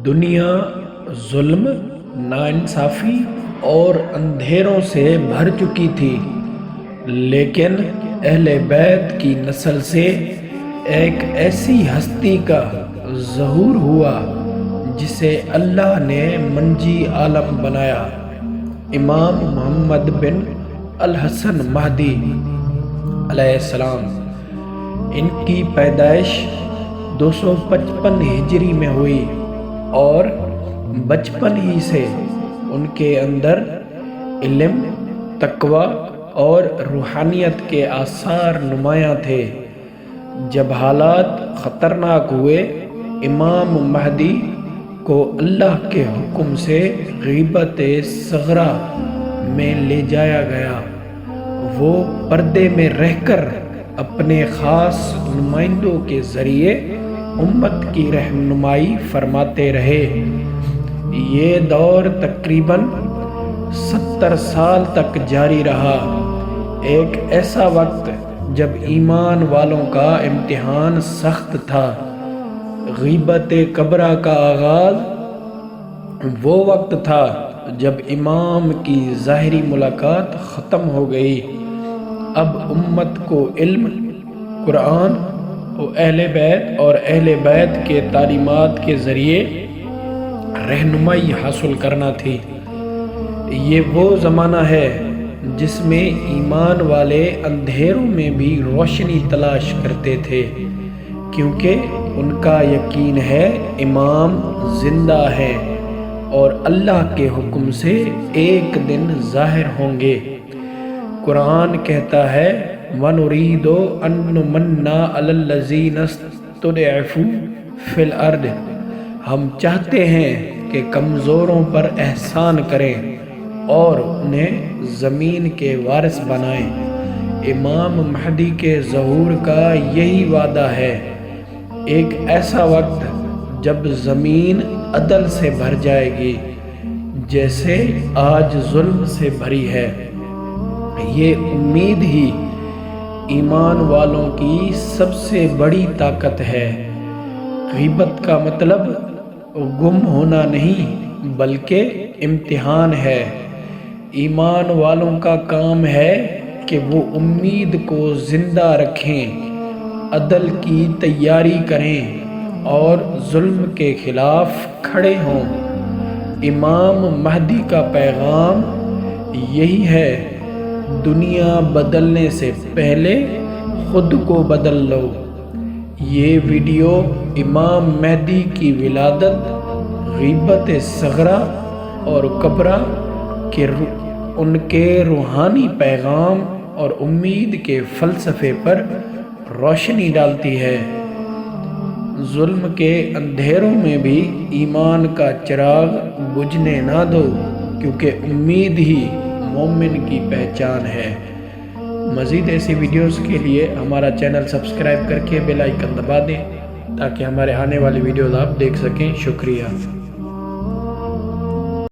دنیا ظلم، ناانصافی اور اندھیروں سے بھر چکی تھی، لیکن اہل بیت کی نسل سے ایک ایسی ہستی کا ظہور ہوا جسے اللہ نے منجی عالم بنایا۔ امام محمد بن الحسن مہدی علیہ السلام۔ ان کی پیدائش 255 ہجری میں ہوئی اور بچپن ہی سے ان کے اندر علم، تقوی اور روحانیت کے آثار نمایاں تھے۔ جب حالات خطرناک ہوئے، امام مہدی کو اللہ کے حکم سے غیبت صغرا میں لے جایا گیا۔ وہ پردے میں رہ کر اپنے خاص نمائندوں کے ذریعے امت کی رہنمائی فرماتے رہے۔ یہ دور تقریباً 70 سال تک جاری رہا۔ ایک ایسا وقت جب ایمان والوں کا امتحان سخت تھا۔ غیبت کبریٰ کا آغاز وہ وقت تھا جب امام کی ظاہری ملاقات ختم ہو گئی۔ اب امت کو علم، قرآن اور اہل بیت کے تعلیمات کے ذریعے رہنمائی حاصل کرنا تھی۔ یہ وہ زمانہ ہے جس میں ایمان والے اندھیروں میں بھی روشنی تلاش کرتے تھے، کیونکہ ان کا یقین ہے امام زندہ ہے اور اللہ کے حکم سے ایک دن ظاہر ہوں گے۔ قرآن کہتا ہے وَنُرِيدُ أَن نُّمَنَّ عَلَى الَّذِينَ اسْتُضْعِفُوا فِي الْأَرْضِ۔ ہم چاہتے ہیں کہ کمزوروں پر احسان کریں اور انہیں زمین کے وارث بنائیں۔ امام مہدی کے ظہور کا یہی وعدہ ہے۔ ایک ایسا وقت جب زمین عدل سے بھر جائے گی جیسے آج ظلم سے بھری ہے۔ یہ امید ہی ایمان والوں کی سب سے بڑی طاقت ہے۔ غیبت کا مطلب گم ہونا نہیں بلکہ امتحان ہے۔ ایمان والوں کا کام ہے کہ وہ امید کو زندہ رکھیں، عدل کی تیاری کریں اور ظلم کے خلاف کھڑے ہوں۔ امام مہدی کا پیغام یہی ہے، دنیا بدلنے سے پہلے خود کو بدل لو۔ یہ ویڈیو امام مہدی کی ولادت، غیبت صغرا اور کبریٰ کے ان کے روحانی پیغام اور امید کے فلسفے پر روشنی ڈالتی ہے۔ ظلم کے اندھیروں میں بھی ایمان کا چراغ بجھنے نہ دو، کیونکہ امید ہی مومن کی پہچان ہے۔ مزید ایسی ویڈیوز کے لیے ہمارا چینل سبسکرائب کر کے بیل آئیکن دبا دیں تاکہ ہمارے آنے والی ویڈیوز آپ دیکھ سکیں۔ شکریہ۔